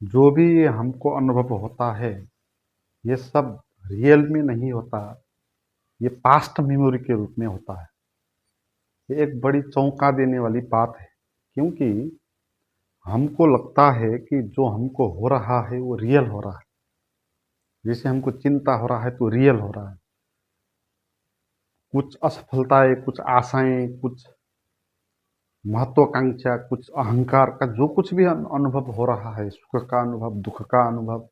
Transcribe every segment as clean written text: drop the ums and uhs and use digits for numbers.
जो भी हमको अनुभव होता है ये सब रियल में नहीं होता, ये पास्ट मेमोरी के रूप में होता है। ये एक बड़ी चौंका देने वाली बात है, क्योंकि हमको लगता है कि जो हमको हो रहा है वो रियल हो रहा है। जैसे हमको चिंता हो रहा है तो रियल हो रहा है। कुछ असफलताएं, कुछ आशाएं, कुछ महत्वाकांक्षा, कुछ अहंकार का जो कुछ भी अनुभव हो रहा है, सुख का अनुभव, दुख का अनुभव,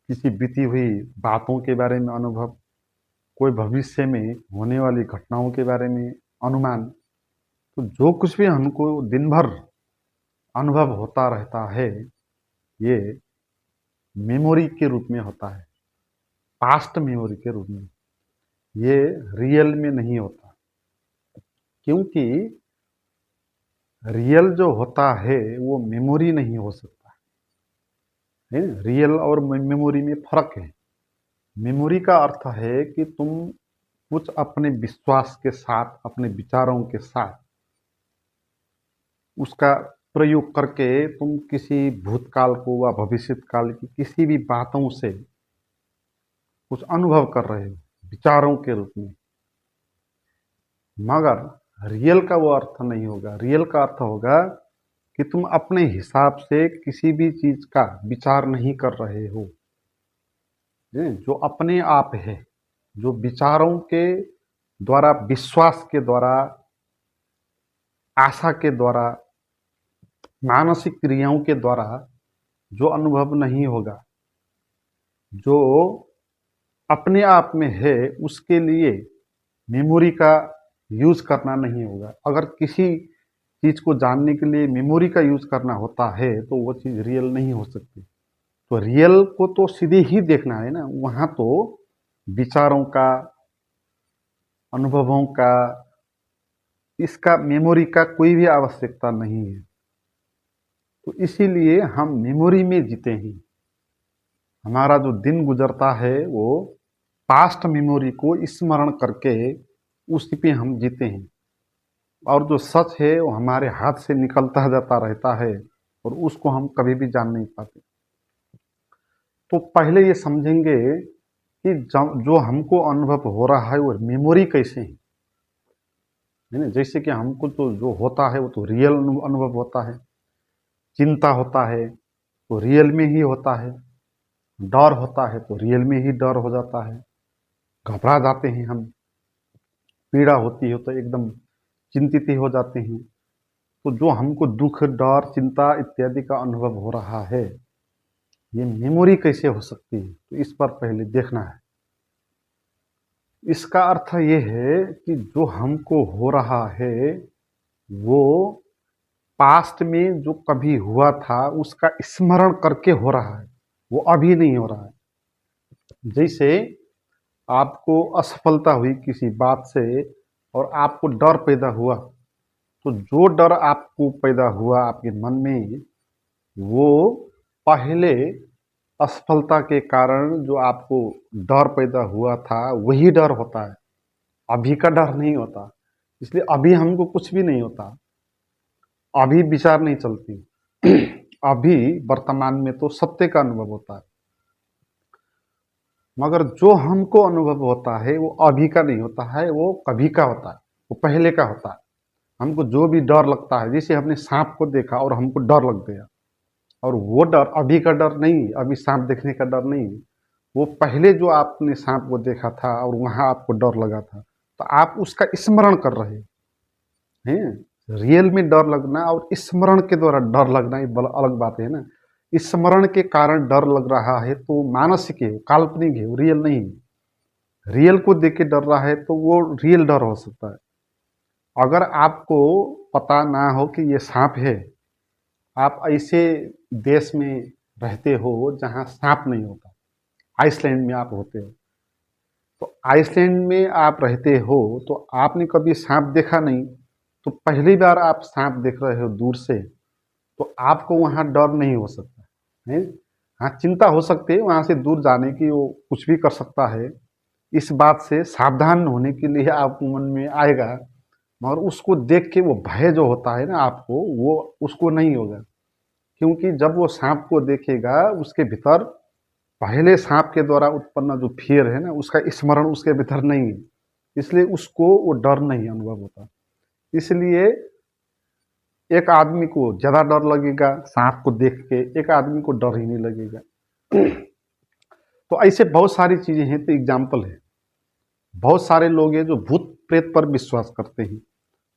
किसी बीती हुई बातों के बारे में अनुभव, कोई भविष्य में होने वाली घटनाओं के बारे में अनुमान, तो जो कुछ भी हमको दिन भर अनुभव होता रहता है ये मेमोरी के रूप में होता है, पास्ट मेमोरी के रूप में। ये रियल में नहीं होता, क्योंकि रियल जो होता है वो मेमोरी नहीं हो सकता है। रियल और मेमोरी में फर्क है। मेमोरी का अर्थ है कि तुम कुछ अपने विश्वास के साथ, अपने विचारों के साथ उसका प्रयोग करके तुम किसी भूतकाल को व भविष्य काल की किसी भी बातों से कुछ अनुभव कर रहे हो विचारों के रूप में। मगर रियल का वो अर्थ नहीं होगा। रियल का अर्थ होगा कि तुम अपने हिसाब से किसी भी चीज का विचार नहीं कर रहे हो। जो अपने आप है, जो विचारों के द्वारा, विश्वास के द्वारा, आशा के द्वारा, मानसिक क्रियाओं के द्वारा जो अनुभव नहीं होगा, जो अपने आप में है, उसके लिए मेमोरी का यूज करना नहीं होगा। अगर किसी चीज को जानने के लिए मेमोरी का यूज करना होता है तो वो चीज रियल नहीं हो सकती। तो रियल को तो सीधे ही देखना है ना, वहां तो विचारों का, अनुभवों का, इसका मेमोरी का कोई भी आवश्यकता नहीं है। तो इसीलिए हम मेमोरी में जीते हैं। हमारा जो दिन गुजरता है वो पास्ट मेमोरी को स्मरण करके उसी पे हम जीते हैं। और जो सच है वो हमारे हाथ से निकलता जाता रहता है और उसको हम कभी भी जान नहीं पाते। तो पहले ये समझेंगे कि जो हमको अनुभव हो रहा है वो मेमोरी कैसे है ना। जैसे कि हमको तो जो होता है वो तो रियल अनुभव होता है। चिंता होता है तो रियल में ही होता है। डर होता है तो रियल में ही डर हो जाता है। घबरा जाते हैं हम, पीड़ा होती है तो एकदम चिंतित ही हो जाते हैं। तो जो हमको दुख, डर, चिंता इत्यादि का अनुभव हो रहा है ये मेमोरी कैसे हो सकती है, तो इस पर पहले देखना है। इसका अर्थ ये है कि जो हमको हो रहा है वो पास्ट में जो कभी हुआ था उसका स्मरण करके हो रहा है, वो अभी नहीं हो रहा है। जैसे आपको असफलता हुई किसी बात से और आपको डर पैदा हुआ, तो जो डर आपको पैदा हुआ आपके मन में, वो पहले असफलता के कारण जो आपको डर पैदा हुआ था वही डर होता है, अभी का डर नहीं होता। इसलिए अभी हमको कुछ भी नहीं होता, अभी विचार नहीं चलती। अभी वर्तमान में तो सत्य का अनुभव होता है। मगर जो हमको अनुभव होता है वो अभी का नहीं होता है, वो कभी का होता है, वो पहले का होता है। हमको जो भी डर लगता है, जैसे हमने सांप को देखा और हमको डर लग गया, और वो डर अभी का डर नहीं, अभी सांप देखने का डर नहीं, वो पहले जो आपने सांप को देखा था और वहां आपको डर लगा था, तो आप उसका स्मरण कर रहे हैं। रियल में डर लगना और स्मरण के द्वारा डर लगना ये अलग बात है ना। स्मरण के कारण डर लग रहा है तो मानसिक है, काल्पनिक है, रियल नहीं है। रियल को देख के डर रहा है तो वो रियल डर हो सकता है। अगर आपको पता ना हो कि ये सांप है, आप ऐसे देश में रहते हो जहां सांप नहीं होता, आइसलैंड में आप होते हो, तो आइसलैंड में आप रहते हो तो आपने कभी सांप देखा नहीं, तो पहली बार आप सांप देख रहे हो दूर से, तो आपको वहां डर नहीं हो सकता है। हाँ, चिंता हो सकती है वहां से दूर जाने की, वो कुछ भी कर सकता है, इस बात से सावधान होने के लिए आपको मन में आएगा। मगर उसको देख के वो भय जो होता है ना आपको, वो उसको नहीं होगा, क्योंकि जब वो सांप को देखेगा उसके भीतर पहले सांप के द्वारा उत्पन्न जो फियर है ना, उसका स्मरण उसके भीतर नहीं है, इसलिए उसको वो डर नहीं अनुभव होता। इसलिए एक आदमी को ज्यादा डर लगेगा सांप को देख के, एक आदमी को डर ही नहीं लगेगा। तो ऐसे बहुत सारी चीजें हैं। तो एग्जाम्पल है, बहुत सारे लोग हैं जो भूत प्रेत पर विश्वास करते हैं।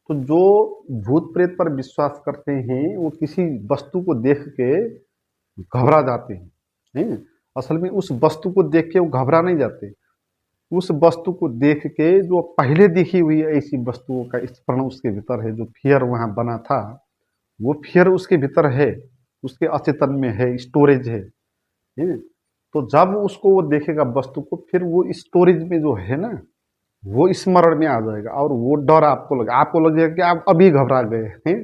तो जो भूत प्रेत पर विश्वास करते हैं वो किसी वस्तु को देख के घबरा जाते हैं, नहीं? असल में उस वस्तु को देख के वो घबरा नहीं जाते, उस वस्तु को देख के जो पहले देखी हुई ऐसी वस्तुओं का स्मरण उसके भीतर है, जो फियर वहां बना था वो फियर उसके भीतर है, उसके अचेतन में है, स्टोरेज है, नहीं? तो जब उसको वो देखेगा वस्तु को, फिर वो स्टोरेज में जो है ना वो स्मरण में आ जाएगा और वो डर आपको लगेगा कि आप अभी घबरा गए हैं।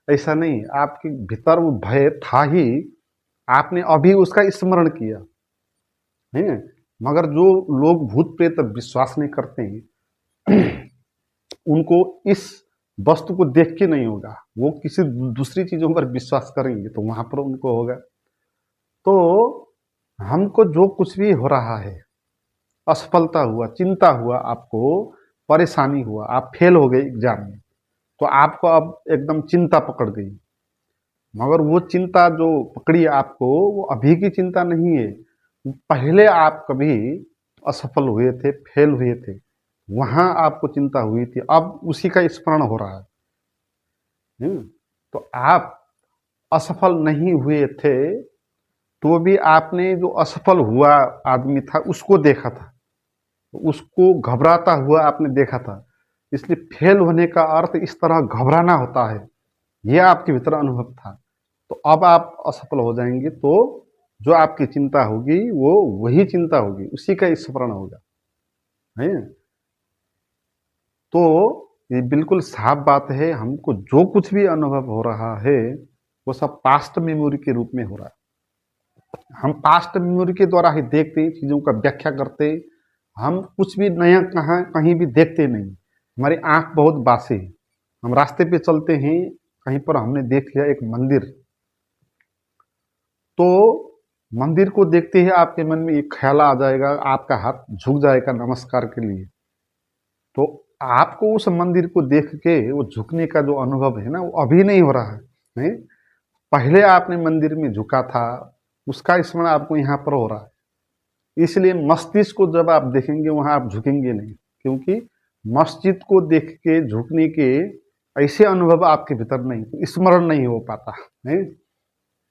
ऐसा नहीं, आपके भीतर वो भय था ही, आपने अभी उसका स्मरण किया है। मगर जो लोग भूत प्रेत पर विश्वास नहीं करते हैं उनको इस वस्तु को देख के नहीं होगा, वो किसी दूसरी चीजों पर विश्वास करेंगे तो वहां पर उनको होगा। तो हमको जो कुछ भी हो रहा है, असफलता हुआ, चिंता हुआ, आपको परेशानी हुआ, आप फेल हो गए एग्जाम में, तो आपको अब एकदम चिंता पकड़ गई। मगर वो चिंता जो पकड़ी आपको, वो अभी की चिंता नहीं है, पहले आप कभी असफल हुए थे, फेल हुए थे, वहां आपको चिंता हुई थी, अब उसी का स्मरण हो रहा है। तो आप असफल नहीं हुए थे तो भी आपने जो असफल हुआ आदमी था उसको देखा था, उसको घबराता हुआ आपने देखा था। इसलिए फेल होने का अर्थ इस तरह घबराना होता है, यह आपके भीतर अनुभव था। तो अब आप असफल हो जाएंगे तो जो आपकी चिंता होगी वो वही चिंता होगी, उसी का स्मरण होगा, है। तो ये बिल्कुल साफ बात है, हमको जो कुछ भी अनुभव हो रहा है वो सब पास्ट मेमोरी के रूप में हो रहा है। हम पास्ट मेमोरी के द्वारा ही देखते हैं, चीजों का व्याख्या करते, हम कुछ भी नया कहाँ कहीं भी देखते नहीं। हमारी आंख बहुत बासी है, हम रास्ते पे चलते हैं, कहीं पर हमने देख लिया एक मंदिर, तो मंदिर को देखते ही आपके मन में एक ख्याल आ जाएगा, आपका हाथ झुक जाएगा नमस्कार के लिए। तो आपको उस मंदिर को देख के वो झुकने का जो अनुभव है ना, वो अभी नहीं हो रहा है, नहीं? पहले आपने मंदिर में झुका था, उसका स्मरण आपको यहाँ पर हो रहा है। इसलिए मस्जिद को जब आप देखेंगे वहां आप झुकेंगे नहीं, क्योंकि मस्जिद को देख के झुकने के ऐसे अनुभव आपके भीतर नहीं, स्मरण नहीं हो पाता, नहीं?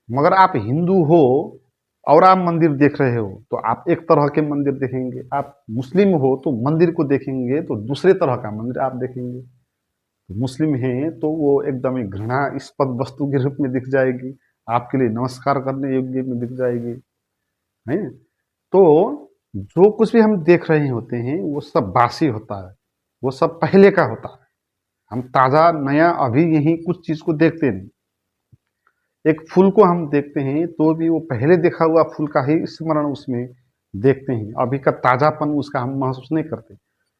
मगर आप हिंदू हो और आप मंदिर देख रहे हो तो आप एक तरह के मंदिर देखेंगे, आप मुस्लिम हो तो मंदिर को देखेंगे तो दूसरे तरह का मंदिर आप देखेंगे। तो मुस्लिम हैं तो वो एकदम ही घृणास्पद वस्तु के रूप में दिख जाएगी, आपके लिए नमस्कार करने योग्य में दिख जाएगी, है। तो जो कुछ भी हम देख रहे होते हैं वो सब बासी होता है, वो सब पहले का होता है। हम ताजा नया अभी यही कुछ चीज को देखते नहीं। एक फूल को हम देखते हैं तो भी वो पहले देखा हुआ फूल का ही स्मरण उसमें देखते हैं, अभी का ताजापन उसका हम महसूस नहीं करते।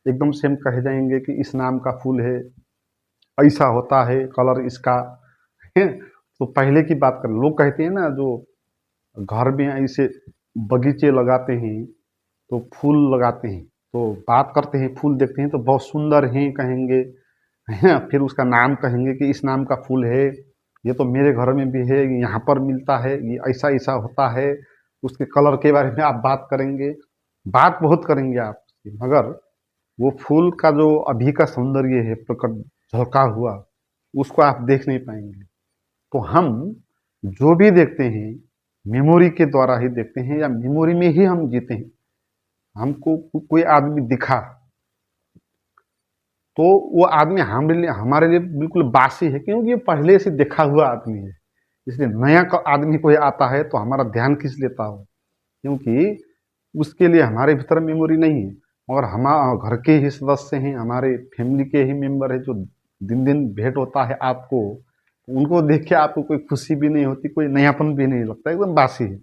एकदम से हम कह जाएंगे कि इस नाम का फूल है, ऐसा होता है, कलर इसका है। तो पहले की बात कर, लोग कहते हैं ना जो घर में ऐसे बगीचे लगाते हैं तो फूल लगाते हैं, तो बात करते हैं, फूल देखते हैं तो बहुत सुंदर हैं कहेंगे, है। फिर उसका नाम कहेंगे कि इस नाम का फूल है, ये तो मेरे घर में भी है, ये यहाँ पर मिलता है, ये ऐसा ऐसा होता है। उसके कलर के बारे में आप बात करेंगे, बात बहुत करेंगे आप उसकी, मगर वो फूल का जो अभी का सौंदर्य है प्रकट झलका हुआ, उसको आप देख नहीं पाएंगे। तो हम जो भी देखते हैं मेमोरी के द्वारा ही देखते हैं, या मेमोरी में ही हम जीते हैं। हमको कोई आदमी दिखा तो वो आदमी हमारे लिए बिल्कुल बासी है, क्योंकि ये पहले से देखा हुआ आदमी है। इसलिए नया आदमी कोई आता है तो हमारा ध्यान खींच लेता हो, क्योंकि उसके लिए हमारे भीतर मेमोरी नहीं है। और हमारे घर के ही सदस्य हैं, हमारे फैमिली के ही मेंबर है, जो दिन दिन भेंट होता है आपको, उनको देख के आपको कोई खुशी भी नहीं होती, कोई नयापन भी नहीं लगता, एकदम बासी है।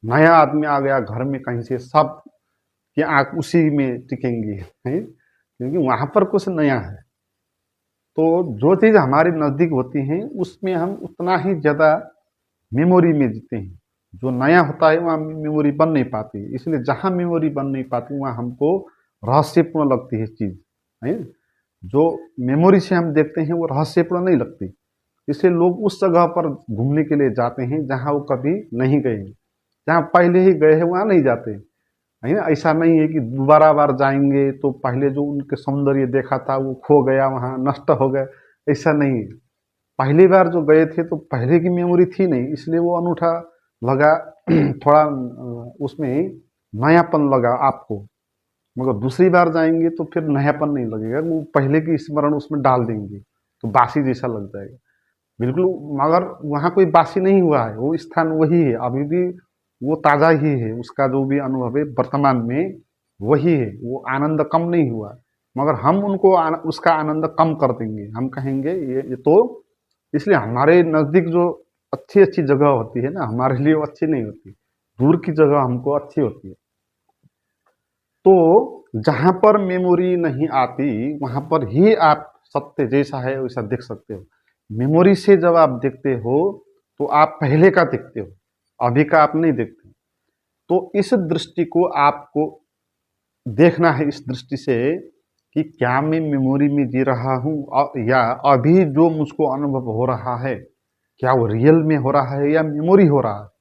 नया आदमी आ गया घर में कहीं से, सब की आंख उसी में टिकेंगी, है, क्योंकि वहां पर कुछ नया है। तो जो चीज हमारे नजदीक होती है उसमें हम उतना ही ज्यादा मेमोरी में जीते हैं। जो नया होता है वहाँ मेमोरी बन नहीं पाती, इसलिए जहाँ मेमोरी बन नहीं पाती वहाँ हमको रहस्यपूर्ण लगती है चीज़, है। जो मेमोरी से हम देखते हैं वो रहस्यपूर्ण नहीं लगती, इसलिए लोग उस जगह पर घूमने के लिए जाते हैं जहाँ वो कभी नहीं गए हैं। जहाँ पहले ही गए हैं वहाँ नहीं जाते, है ना। ऐसा नहीं है कि दोबारा बार जाएंगे तो पहले जो उनके सौंदर्य देखा था वो खो गया, वहाँ नष्ट हो गया, ऐसा नहीं है। पहली बार जो गए थे तो पहले की मेमोरी थी नहीं, इसलिए वो अनूठा लगा थोड़ा उसमें नयापन लगा आपको। मगर दूसरी बार जाएंगे तो फिर नयापन नहीं लगेगा, वो पहले की स्मरण उसमें डाल देंगे तो बासी जैसा लग जाएगा। बिल्कुल, मगर वहाँ कोई बासी नहीं हुआ है, वो स्थान वही है, अभी भी वो ताज़ा ही है, उसका जो भी अनुभव है वर्तमान में वही है, वो आनंद कम नहीं हुआ। मगर हम उनको उसका आनंद कम कर देंगे, हम कहेंगे ये तो, इसलिए हमारे नज़दीक जो अच्छी अच्छी जगह होती है ना, हमारे लिए वो अच्छी नहीं होती, दूर की जगह हमको अच्छी होती है। तो जहाँ पर मेमोरी नहीं आती वहाँ पर ही आप सत्य जैसा है वैसा देख सकते हो। मेमोरी से जब आप देखते हो तो आप पहले का देखते हो, अभी का आप नहीं देखते। तो इस दृष्टि को आपको देखना है, इस दृष्टि से कि क्या मैं मेमोरी में जी रहा हूँ या अभी जो मुझको अनुभव हो रहा है क्या वो रियल में हो रहा है या मेमोरी हो रहा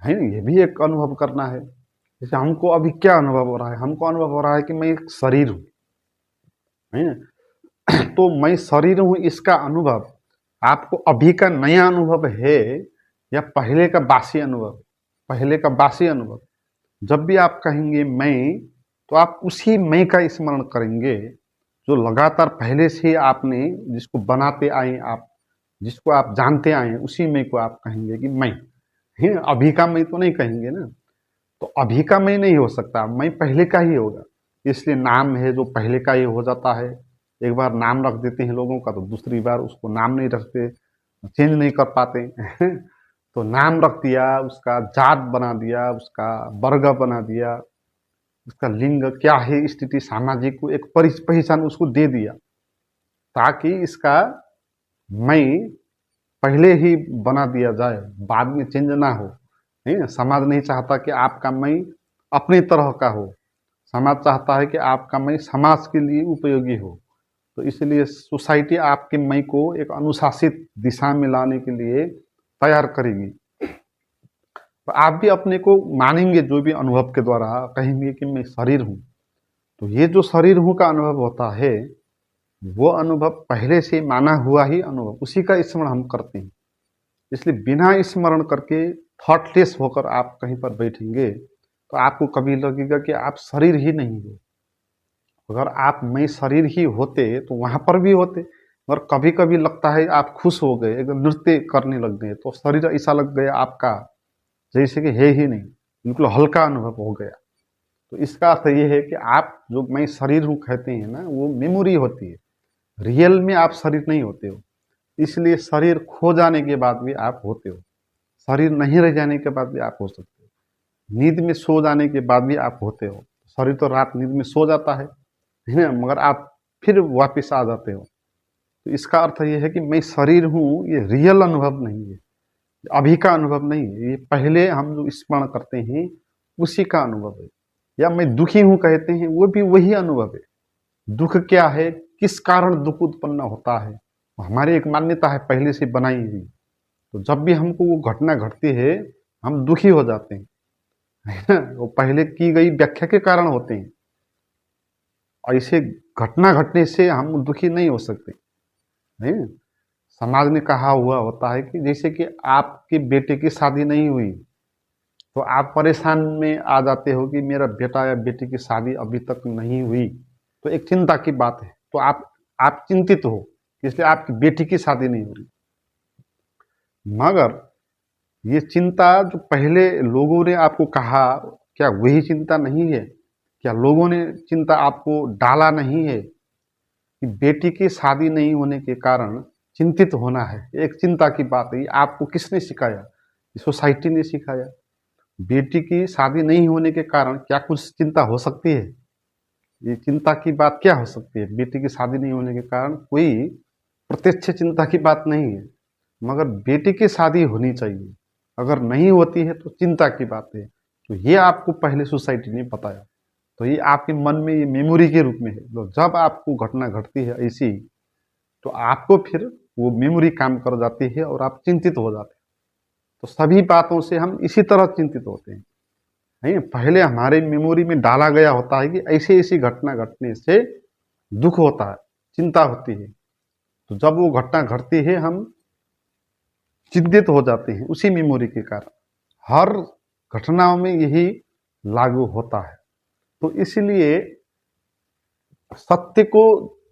है ना। ये भी एक अनुभव करना है। जैसे हमको अभी क्या अनुभव हो रहा है, हमको अनुभव हो रहा है कि मैं एक शरीर हूँ, है ना। तो मैं शरीर हूँ, इसका अनुभव आपको अभी का नया अनुभव है या पहले का बासी अनुभव। पहले का बासी अनुभव जब भी आप कहेंगे मैं, तो आप उसी मैं का स्मरण करेंगे जो लगातार पहले से आपने जिसको बनाते आए, आप जिसको आप जानते आए हैं, उसी मैं को आप कहेंगे कि मैं है। अभी का मैं तो नहीं कहेंगे ना, तो अभी का मैं नहीं हो सकता, मैं पहले का ही होगा। इसलिए नाम है जो पहले का ही हो जाता है। एक बार नाम रख देते हैं लोगों का तो दूसरी बार उसको नाम नहीं रखते, चेंज नहीं कर पाते तो नाम रख दिया, उसका जात बना दिया, उसका वर्ग बना दिया, उसका लिंग क्या है, स्थिति सामाजिक को एक पहचान उसको दे दिया, ताकि इसका मैं पहले ही बना दिया जाए, बाद में चेंज ना हो। नहीं, समाज नहीं चाहता कि आपका मैं अपने तरह का हो, समाज चाहता है कि आपका मैं समाज के लिए उपयोगी हो। तो इसलिए सोसाइटी आपके मैं को एक अनुशासित दिशा में लाने के लिए तैयार करेगी। तो आप भी अपने को मानेंगे जो भी अनुभव के द्वारा कहेंगे कि मैं शरीर हूँ। तो ये जो शरीर हूँ का अनुभव होता है वो अनुभव पहले से माना हुआ ही अनुभव, उसी का स्मरण हम करते हैं। इसलिए बिना स्मरण करके थॉटलेस होकर आप कहीं पर बैठेंगे तो आपको कभी लगेगा कि आप शरीर ही नहीं हो। अगर आप मैं शरीर ही होते तो वहां पर भी होते। और कभी कभी लगता है आप खुश हो गए, एकदम नृत्य करने लग गए, तो शरीर ऐसा लग गया आपका जैसे कि है ही नहीं, बिल्कुल हल्का अनुभव हो गया। तो इसका अर्थ ये है कि आप जो मैं शरीर हूँ कहते हैं ना, वो मेमोरी होती है, रियल में आप शरीर नहीं होते हो। इसलिए शरीर खो जाने के बाद भी आप होते हो, शरीर नहीं रह जाने के बाद भी आप हो सकते हो, नींद में सो जाने के बाद भी आप होते हो। शरीर तो रात नींद में सो जाता है ना, मगर आप फिर वापस आ जाते हो। तो इसका अर्थ ये है कि मैं शरीर हूँ, ये रियल अनुभव नहीं है, अभी का अनुभव नहीं है, ये पहले हम जो स्मरण करते हैं उसी का अनुभव है। या मैं दुखी हूँ कहते हैं, वो भी वही अनुभव है। दुख क्या है, किस कारण दुख उत्पन्न होता है, हमारी एक मान्यता है पहले से बनाई हुई। तो जब भी हमको वो घटना घटती है हम दुखी हो जाते हैं, है ना, वो पहले की गई व्याख्या के कारण होते हैं। ऐसे घटना घटने से हम दुखी नहीं हो सकते, है। समाज ने कहा हुआ होता है कि जैसे कि आपके बेटे की शादी नहीं हुई तो आप परेशान में आ जाते हो कि मेरा बेटा या बेटी की शादी अभी तक नहीं हुई, तो एक चिंता की बात है। तो आप चिंतित हो, इसलिए आपकी बेटी की शादी नहीं हो रही। मगर ये चिंता जो पहले लोगों ने आपको कहा, क्या वही चिंता नहीं है? क्या लोगों ने चिंता आपको डाला नहीं है कि बेटी की शादी नहीं होने के कारण चिंतित होना है? एक चिंता की बात है, ये आपको किसने सिखाया? सोसाइटी ने सिखाया। बेटी की शादी नहीं होने के कारण क्या कुछ चिंता हो सकती है? ये चिंता की बात क्या हो सकती है? बेटी की शादी नहीं होने के कारण कोई प्रत्यक्ष चिंता की बात नहीं है, मगर बेटी की शादी होनी चाहिए। अगर नहीं होती है तो चिंता की बात है। तो ये आपको पहले सोसाइटी ने बताया, तो ये आपके मन में ये मेमोरी के रूप में है। तो जब आपको घटना घटती है ऐसी, तो आपको फिर वो मेमोरी काम कर जाती है और आप चिंतित हो जाते हैं। तो सभी बातों से हम इसी तरह चिंतित होते हैं, नहीं, पहले हमारे मेमोरी में डाला गया होता है कि ऐसी ऐसी घटना घटने से दुख होता है, चिंता होती है। तो जब वो घटना घटती है हम चिंतित हो जाते हैं उसी मेमोरी के कारण। हर घटनाओं में यही लागू होता है। तो इसलिए सत्य को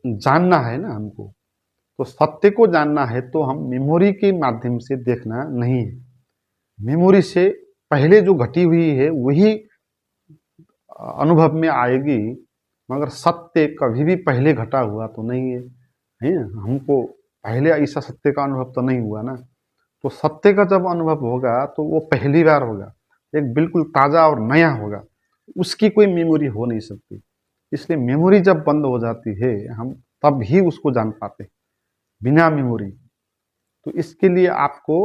जानना है ना हमको, तो सत्य को जानना है तो हम मेमोरी के माध्यम से देखना नहीं है। मेमोरी से पहले जो घटी हुई है वही अनुभव में आएगी, मगर सत्य कभी भी पहले घटा हुआ तो नहीं है हमको पहले ऐसा सत्य का अनुभव तो नहीं हुआ ना। तो सत्य का जब अनुभव होगा तो वो पहली बार होगा, एक बिल्कुल ताज़ा और नया होगा, उसकी कोई मेमोरी हो नहीं सकती। इसलिए मेमोरी जब बंद हो जाती है हम तब ही उसको जान पाते हैं, बिना मेमोरी। तो इसके लिए आपको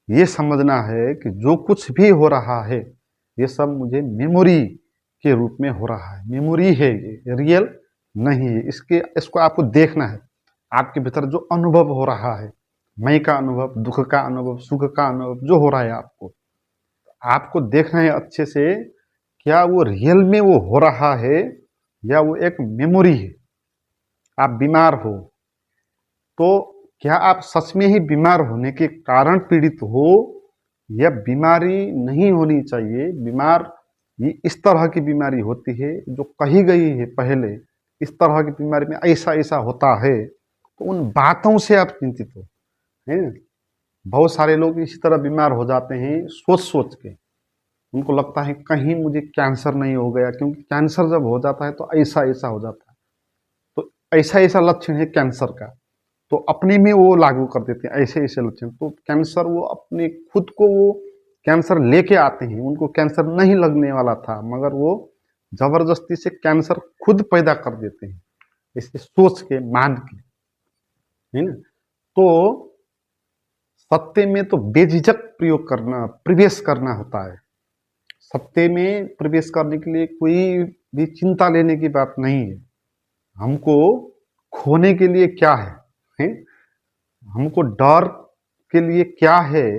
ये समझना है कि जो कुछ भी हो रहा है ये सब मुझे मेमोरी के रूप में हो रहा है, मेमोरी है, ये रियल नहीं है। इसको आपको देखना है, आपके भीतर जो अनुभव हो रहा है, मैं का अनुभव, दुख का अनुभव, सुख का अनुभव जो हो रहा है आपको देखना है अच्छे से, क्या वो रियल में वो हो रहा है या वो एक मेमोरी है। आप बीमार हो तो क्या आप सच में ही बीमार होने के कारण पीड़ित हो, या बीमारी नहीं होनी चाहिए, बीमार ये इस तरह की बीमारी होती है जो कही गई है पहले, इस तरह की बीमारी में ऐसा ऐसा होता है, तो उन बातों से आप चिंतित हो, है। बहुत सारे लोग इसी तरह बीमार हो जाते हैं सोच सोच के, उनको लगता है कहीं मुझे कैंसर नहीं हो गया, क्योंकि कैंसर जब हो जाता है तो ऐसा ऐसा हो जाता है, तो ऐसा ऐसा लक्षण है कैंसर का, तो अपने में वो लागू कर देते हैं ऐसे ऐसे लक्षण। तो कैंसर वो अपने खुद को वो कैंसर लेके आते हैं, उनको कैंसर नहीं लगने वाला था मगर वो जबरदस्ती से कैंसर खुद पैदा कर देते हैं, इसे सोच के मान के, है ना। तो सत्य में तो बेझिझक प्रवेश करना होता है। सत्य में प्रवेश करने के लिए कोई भी चिंता लेने की बात नहीं है। हमको खोने के लिए क्या है? हमको डर के लिए क्या है,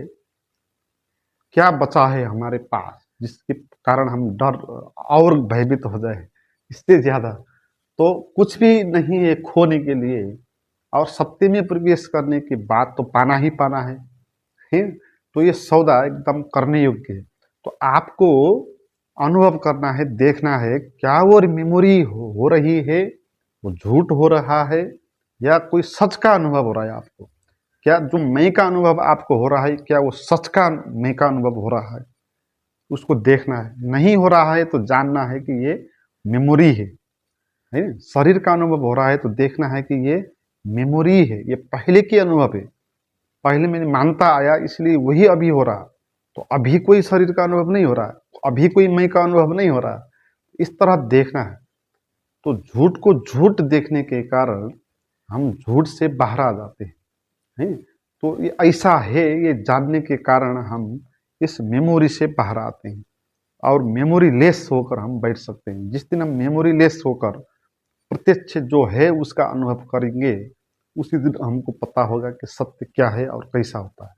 क्या बचा है हमारे पास जिसके कारण हम डर और भयभीत हो जाए इससे ज्यादा, तो कुछ भी नहीं है खोने के लिए। और सत्य में प्रवेश करने के बाद तो पाना ही पाना है। तो ये सौदा एकदम करने योग्य है। तो आपको अनुभव करना है, देखना है क्या वो मेमोरी हो रही है, वो झूठ हो रहा है, या कोई सच का अनुभव हो रहा है आपको। क्या जो मैं का अनुभव आपको हो रहा है क्या वो सच का मैं का अनुभव हो रहा है, उसको देखना है। नहीं हो रहा है तो जानना है कि ये मेमोरी है। शरीर का अनुभव हो रहा है तो देखना है कि ये मेमोरी है, ये पहले की अनुभव है, पहले मैंने मानता आया इसलिए वही अभी हो रहा। तो अभी कोई शरीर का अनुभव नहीं हो रहा, अभी कोई मैं का अनुभव नहीं हो रहा, इस तरह देखना है। तो झूठ को झूठ देखने के कारण हम झूठ से बाहर आ जाते हैं। तो ये ऐसा है, ये जानने के कारण हम इस मेमोरी से बाहर आते हैं और मेमोरी लेस होकर हम बैठ सकते हैं। जिस दिन हम मेमोरी लेस होकर प्रत्यक्ष जो है उसका अनुभव करेंगे, उसी दिन हमको पता होगा कि सत्य क्या है और कैसा होता है।